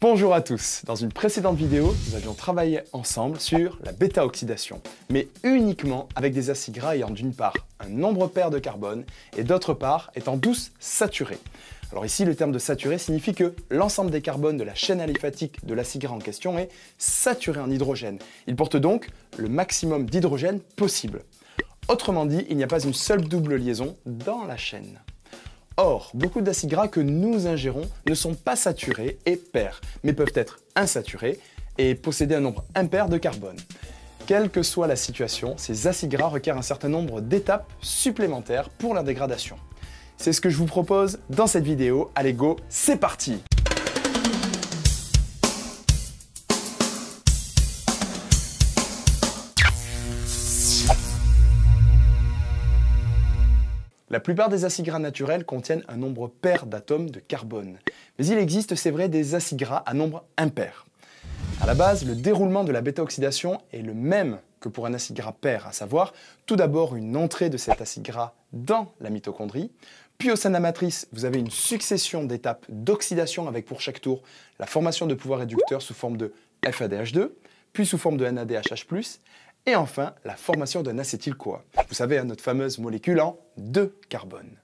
Bonjour à tous. Dans une précédente vidéo, nous avions travaillé ensemble sur la bêta-oxydation, mais uniquement avec des acides gras ayant d'une part un nombre pair de carbone et d'autre part étant tous saturés. Alors ici, le terme de saturé signifie que l'ensemble des carbones de la chaîne aliphatique de l'acide gras en question est saturé en hydrogène. Il porte donc le maximum d'hydrogène possible. Autrement dit, il n'y a pas une seule double liaison dans la chaîne. Or, beaucoup d'acides gras que nous ingérons ne sont pas saturés et pairs, mais peuvent être insaturés et posséder un nombre impair de carbone. Quelle que soit la situation, ces acides gras requièrent un certain nombre d'étapes supplémentaires pour leur dégradation. C'est ce que je vous propose dans cette vidéo. Allez go, c'est parti! La plupart des acides gras naturels contiennent un nombre pair d'atomes de carbone. Mais il existe, c'est vrai, des acides gras à nombre impair. À la base, le déroulement de la bêta-oxydation est le même que pour un acide gras pair, à savoir tout d'abord une entrée de cet acide gras dans la mitochondrie, puis au sein de la matrice, vous avez une succession d'étapes d'oxydation avec pour chaque tour la formation de pouvoirs réducteurs sous forme de FADH2, puis sous forme de NADHH+, et enfin, la formation d'un acétyl-CoA. Vous savez, notre fameuse molécule en 2 carbone.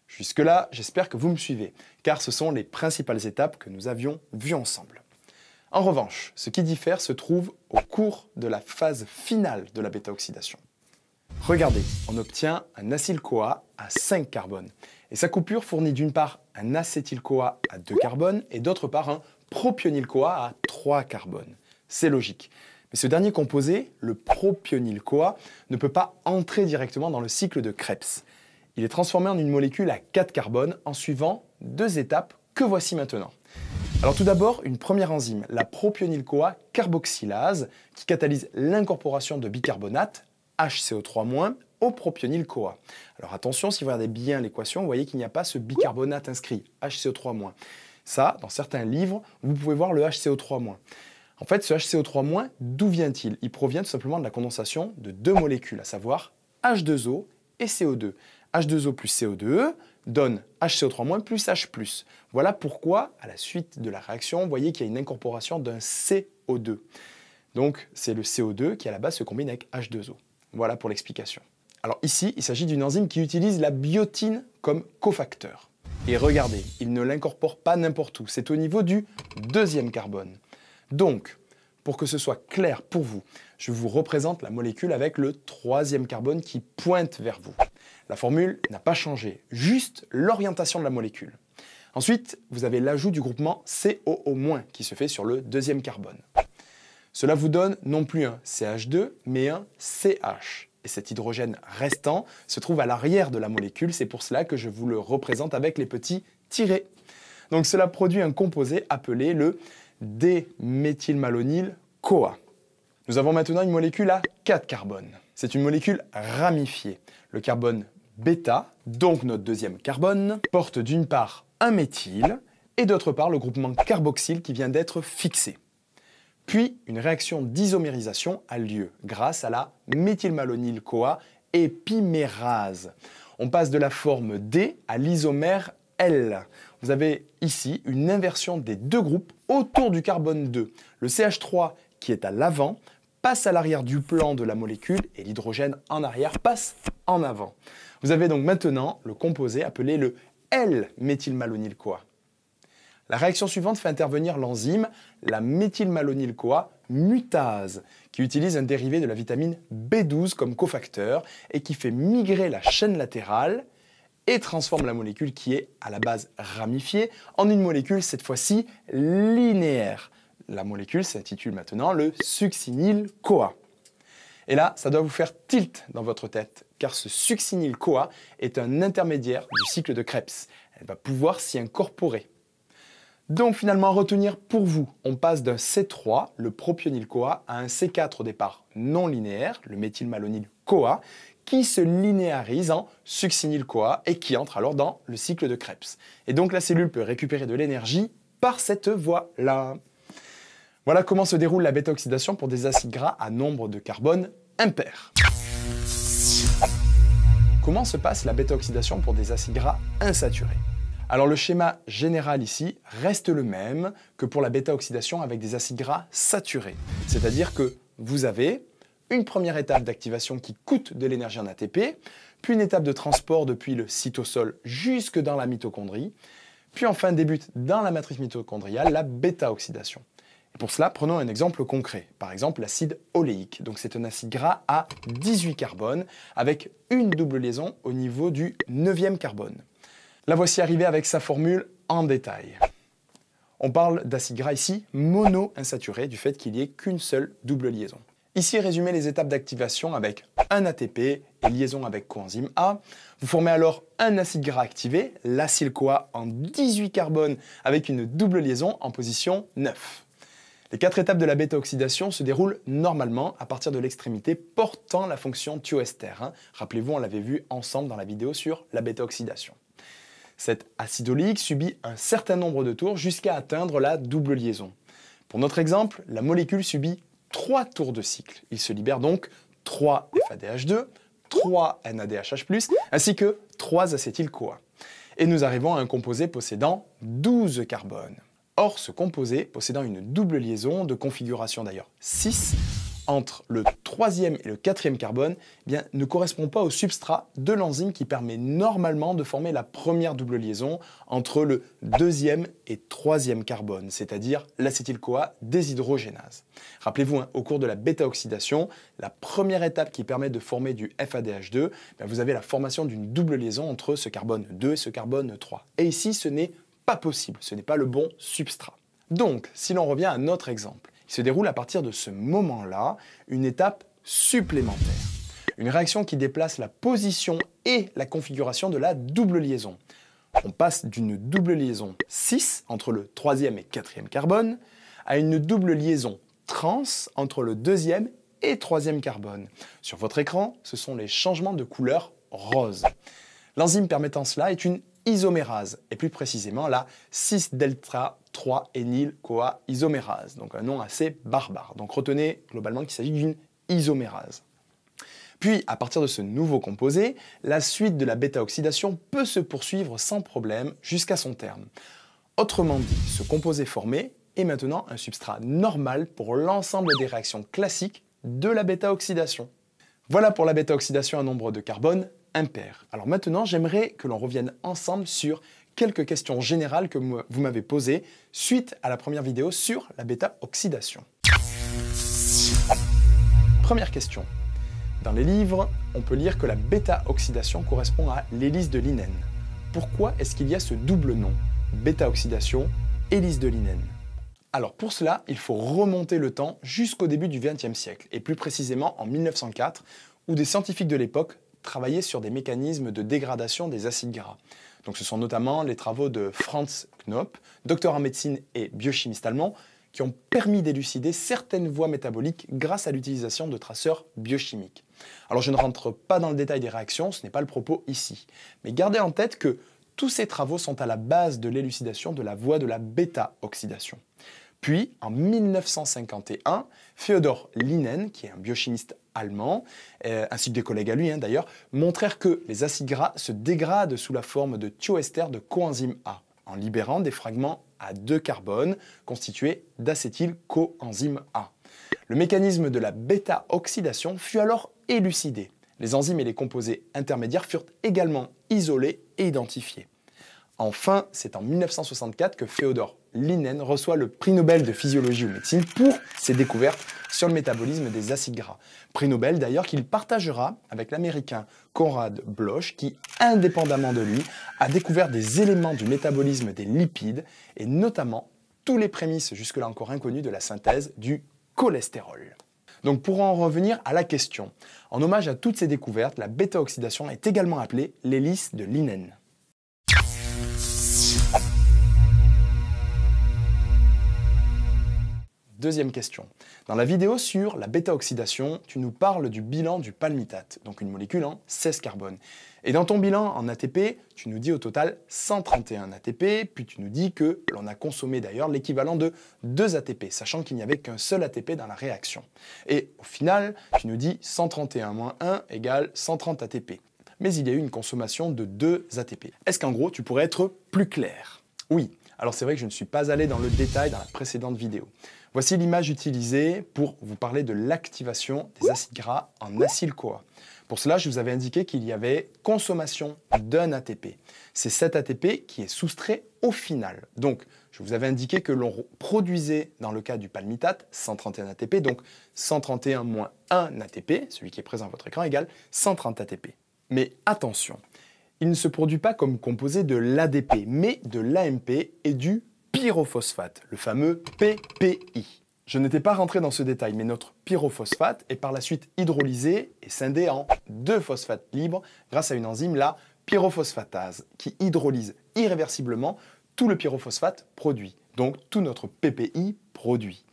Jusque-là, j'espère que vous me suivez, car ce sont les principales étapes que nous avions vues ensemble. En revanche, ce qui diffère se trouve au cours de la phase finale de la bêta-oxydation. Regardez, on obtient un acétyl-CoA à 5 carbones. Et sa coupure fournit d'une part un acétyl-CoA à 2 carbones et d'autre part un propionyl-CoA à 3 carbones. C'est logique. Mais ce dernier composé, le propionyl-CoA, ne peut pas entrer directement dans le cycle de Krebs. Il est transformé en une molécule à 4 carbones en suivant 2 étapes que voici maintenant. Alors tout d'abord, une première enzyme, la propionyl-CoA carboxylase, qui catalyse l'incorporation de bicarbonate, HCO3- au propionyl-CoA. Alors attention, si vous regardez bien l'équation, vous voyez qu'il n'y a pas ce bicarbonate inscrit, HCO3-. Ça, dans certains livres, vous pouvez voir le HCO3-. En fait, ce HCO3-, d'où vient-il? Il provient tout simplement de la condensation de 2 molécules, à savoir H2O et CO2. H2O plus CO2 donne HCO3- plus H+. Voilà pourquoi, à la suite de la réaction, vous voyez qu'il y a une incorporation d'un CO2. Donc, c'est le CO2 qui, à la base, se combine avec H2O. Voilà pour l'explication. Alors ici, il s'agit d'une enzyme qui utilise la biotine comme cofacteur. Et regardez, il ne l'incorpore pas n'importe où, c'est au niveau du 2e carbone. Donc, pour que ce soit clair pour vous, je vous représente la molécule avec le 3e carbone qui pointe vers vous. La formule n'a pas changé, juste l'orientation de la molécule. Ensuite, vous avez l'ajout du groupement COO- qui se fait sur le 2e carbone. Cela vous donne non plus un CH2, mais un CH. Et cet hydrogène restant se trouve à l'arrière de la molécule, c'est pour cela que je vous le représente avec les petits tirets. Donc cela produit un composé appelé le D-méthylmalonyl-CoA. Nous avons maintenant une molécule à 4 carbones. C'est une molécule ramifiée. Le carbone bêta, donc notre 2e carbone, porte d'une part un méthyle et d'autre part le groupement carboxyle qui vient d'être fixé. Puis, une réaction d'isomérisation a lieu grâce à la méthylmalonyl-CoA épimérase. On passe de la forme D à l'isomère L. Vous avez ici une inversion des 2 groupes autour du carbone 2. Le CH3, qui est à l'avant, passe à l'arrière du plan de la molécule et l'hydrogène en arrière passe en avant. Vous avez donc maintenant le composé appelé le L-méthylmalonyl-CoA. La réaction suivante fait intervenir l'enzyme, la méthylmalonyl-CoA mutase, qui utilise un dérivé de la vitamine B12 comme cofacteur et qui fait migrer la chaîne latérale et transforme la molécule qui est à la base ramifiée en une molécule cette fois-ci linéaire. La molécule s'intitule maintenant le succinyl-CoA. Et là, ça doit vous faire tilt dans votre tête, car ce succinyl-CoA est un intermédiaire du cycle de Krebs. Elle va pouvoir s'y incorporer. Donc finalement, à retenir pour vous, on passe d'un C3, le propionyl-CoA, à un C4 au départ non linéaire, le méthylmalonyl-CoA, qui se linéarise en succinyl-CoA et qui entre alors dans le cycle de Krebs. Et donc la cellule peut récupérer de l'énergie par cette voie-là. Voilà comment se déroule la bêta-oxydation pour des acides gras à nombre de carbone impair. Comment se passe la bêta-oxydation pour des acides gras insaturés? Alors le schéma général ici reste le même que pour la bêta-oxydation avec des acides gras saturés. C'est-à-dire que vous avez une première étape d'activation qui coûte de l'énergie en ATP, puis une étape de transport depuis le cytosol jusque dans la mitochondrie, puis enfin débute dans la matrice mitochondriale la bêta-oxydation. Pour cela, prenons un exemple concret, par exemple l'acide oléique. Donc c'est un acide gras à 18 carbones avec une double liaison au niveau du 9e carbone. La voici arrivée avec sa formule en détail. On parle d'acide gras ici monoinsaturé du fait qu'il n'y ait qu'une seule double liaison. Ici résumé les étapes d'activation avec un ATP et liaison avec coenzyme A. Vous formez alors un acide gras activé, l'acyle-CoA en 18 carbones avec une double liaison en position 9. Les 4 étapes de la bêta-oxydation se déroulent normalement à partir de l'extrémité portant la fonction thioester. Rappelez-vous, on l'avait vu ensemble dans la vidéo sur la bêta-oxydation. Cet acide oléique subit un certain nombre de tours jusqu'à atteindre la double liaison. Pour notre exemple, la molécule subit 3 tours de cycle. Il se libère donc 3 FADH2, 3 NADHH+, ainsi que 3 acétyl-CoA. Et nous arrivons à un composé possédant 12 carbones. Or, ce composé, possédant une double liaison, de configuration d'ailleurs 6, entre le 3e et le 4e carbone, ne correspond pas au substrat de l'enzyme qui permet normalement de former la première double liaison entre le 2e et 3e carbone, c'est-à-dire l'acétyl-CoA déshydrogénase. Rappelez-vous, au cours de la bêta-oxydation, la première étape qui permet de former du FADH2, vous avez la formation d'une double liaison entre ce carbone 2 et ce carbone 3. Et ici, ce n'est pas possible, ce n'est pas le bon substrat. Donc, si l'on revient à notre exemple, il se déroule à partir de ce moment-là une étape supplémentaire. Une réaction qui déplace la position et la configuration de la double liaison. On passe d'une double liaison 6 entre le 3e et 4e carbone à une double liaison trans entre le 2e et 3e carbone. Sur votre écran, ce sont les changements de couleur rose. L'enzyme permettant cela est une isomérase, et plus précisément la 6-delta-3-ényl-CoA isomérase, donc un nom assez barbare. Donc retenez globalement qu'il s'agit d'une isomérase. Puis, à partir de ce nouveau composé, la suite de la bêta-oxydation peut se poursuivre sans problème jusqu'à son terme. Autrement dit, ce composé formé est maintenant un substrat normal pour l'ensemble des réactions classiques de la bêta-oxydation. Voilà pour la bêta-oxydation à nombre de carbone impair. Alors maintenant, j'aimerais que l'on revienne ensemble sur quelques questions générales que vous m'avez posées suite à la première vidéo sur la bêta-oxydation. Première question. Dans les livres, on peut lire que la bêta-oxydation correspond à l'hélice de Linen. Pourquoi est-ce qu'il y a ce double nom, bêta-oxydation, hélice de Linen? Alors pour cela, il faut remonter le temps jusqu'au début du XXe siècle, et plus précisément en 1904, où des scientifiques de l'époque travaillaient sur des mécanismes de dégradation des acides gras. Donc ce sont notamment les travaux de Franz Knopp, docteur en médecine et biochimiste allemand, qui ont permis d'élucider certaines voies métaboliques grâce à l'utilisation de traceurs biochimiques. Alors je ne rentre pas dans le détail des réactions, ce n'est pas le propos ici. Mais gardez en tête que tous ces travaux sont à la base de l'élucidation de la voie de la bêta-oxydation. Puis, en 1951, Feodor Linen, qui est un biochimiste allemand, ainsi que des collègues à lui d'ailleurs, montrèrent que les acides gras se dégradent sous la forme de thioester de coenzyme A, en libérant des fragments à 2 carbones constitués d'acétyl-coenzyme A. Le mécanisme de la bêta-oxydation fut alors élucidé. Les enzymes et les composés intermédiaires furent également isolés et identifiés. Enfin, c'est en 1964 que Feodor Linen reçoit le prix Nobel de physiologie ou médecine pour ses découvertes sur le métabolisme des acides gras. Prix Nobel d'ailleurs qu'il partagera avec l'américain Konrad Bloch qui, indépendamment de lui, a découvert des éléments du métabolisme des lipides et notamment tous les prémices jusque-là encore inconnues de la synthèse du cholestérol. Donc pour en revenir à la question, en hommage à toutes ces découvertes, la bêta-oxydation est également appelée l'hélice de Linen. Deuxième question. Dans la vidéo sur la bêta-oxydation, tu nous parles du bilan du palmitate, donc une molécule en 16 carbones. Et dans ton bilan en ATP, tu nous dis au total 131 ATP, puis tu nous dis que l'on a consommé d'ailleurs l'équivalent de 2 ATP, sachant qu'il n'y avait qu'un seul ATP dans la réaction. Et au final, tu nous dis 131 moins 1 égale 130 ATP. mais il y a eu une consommation de 2 ATP. Est-ce qu'en gros, tu pourrais être plus clair? Oui, alors c'est vrai que je ne suis pas allé dans le détail dans la précédente vidéo. Voici l'image utilisée pour vous parler de l'activation des acides gras en acyl-CoA. Pour cela, je vous avais indiqué qu'il y avait consommation d'1 ATP. C'est cet ATP qui est soustrait au final. Donc, je vous avais indiqué que l'on produisait, dans le cas du palmitate, 131 ATP, donc 131 moins 1 ATP, celui qui est présent à votre écran, égale 130 ATP. Mais attention, il ne se produit pas comme composé de l'ADP, mais de l'AMP et du pyrophosphate, le fameux PPI. Je n'étais pas rentré dans ce détail, mais notre pyrophosphate est par la suite hydrolysé et scindé en 2 phosphates libres grâce à une enzyme, la pyrophosphatase, qui hydrolyse irréversiblement tout le pyrophosphate produit, donc tout notre PPI produit.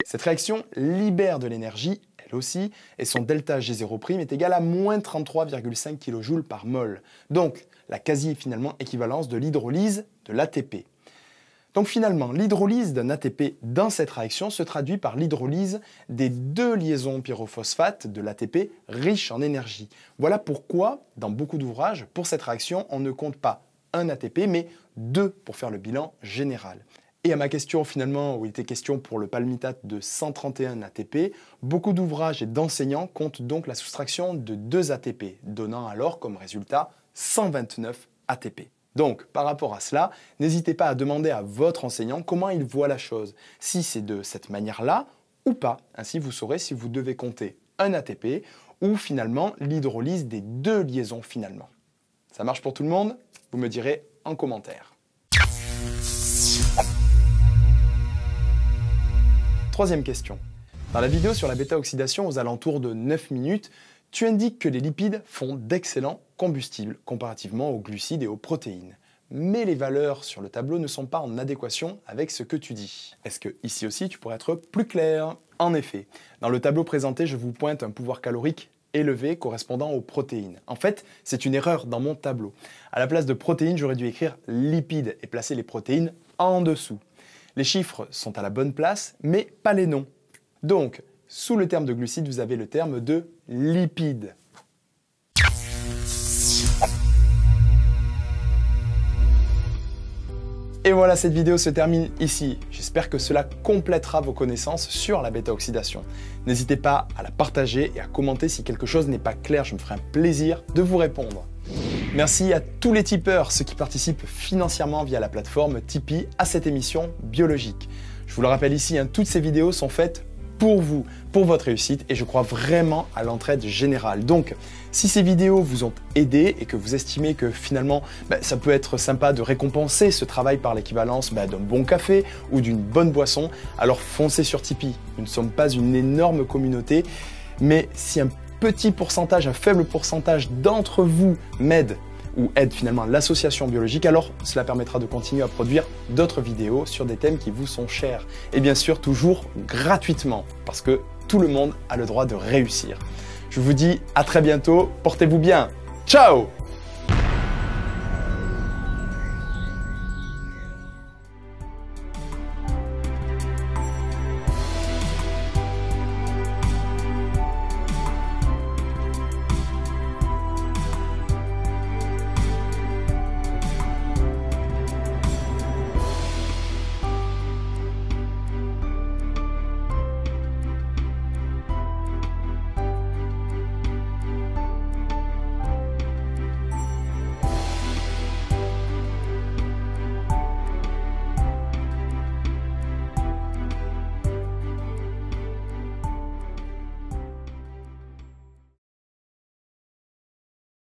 Cette réaction libère de l'énergie, elle aussi, et son delta G0' est égal à moins 33,5 kJ par mol, donc la quasi-finalement équivalence de l'hydrolyse de l'ATP. Donc finalement, l'hydrolyse d'un ATP dans cette réaction se traduit par l'hydrolyse des 2 liaisons pyrophosphate de l'ATP riches en énergie. Voilà pourquoi, dans beaucoup d'ouvrages, pour cette réaction, on ne compte pas 1 ATP, mais 2 pour faire le bilan général. Et à ma question finalement, où il était question pour le palmitate de 131 ATP, beaucoup d'ouvrages et d'enseignants comptent donc la soustraction de 2 ATP, donnant alors comme résultat 129 ATP. Donc, par rapport à cela, n'hésitez pas à demander à votre enseignant comment il voit la chose, si c'est de cette manière-là ou pas. Ainsi, vous saurez si vous devez compter 1 ATP ou finalement l'hydrolyse des 2 liaisons finalement. Ça marche pour tout le monde? Vous me direz en commentaire. Troisième question. Dans la vidéo sur la bêta-oxydation aux alentours de 9 minutes, tu indiques que les lipides font d'excellents combustibles comparativement aux glucides et aux protéines. Mais les valeurs sur le tableau ne sont pas en adéquation avec ce que tu dis. Est-ce que ici aussi tu pourrais être plus clair? En effet, dans le tableau présenté, je vous pointe un pouvoir calorique élevé correspondant aux protéines. En fait, c'est une erreur dans mon tableau. À la place de protéines, j'aurais dû écrire lipides et placer les protéines en dessous. Les chiffres sont à la bonne place, mais pas les noms. Donc, sous le terme de glucides, vous avez le terme de lipides. Et voilà, cette vidéo se termine ici. J'espère que cela complétera vos connaissances sur la bêta-oxydation. N'hésitez pas à la partager et à commenter si quelque chose n'est pas clair. Je me ferai un plaisir de vous répondre. Merci à tous les tipeurs, ceux qui participent financièrement via la plateforme Tipeee à cette émission biologique. Je vous le rappelle ici, toutes ces vidéos sont faites pour vous, pour votre réussite, et je crois vraiment à l'entraide générale. Donc, si ces vidéos vous ont aidé et que vous estimez que finalement, ça peut être sympa de récompenser ce travail par l'équivalence d'un bon café ou d'une bonne boisson, alors foncez sur Tipeee. Nous ne sommes pas une énorme communauté, mais si un petit pourcentage, un faible pourcentage d'entre vous m'aide ou aide finalement l'association biologique, alors cela permettra de continuer à produire d'autres vidéos sur des thèmes qui vous sont chers. Et bien sûr, toujours gratuitement, parce que tout le monde a le droit de réussir. Je vous dis à très bientôt, portez-vous bien. Ciao!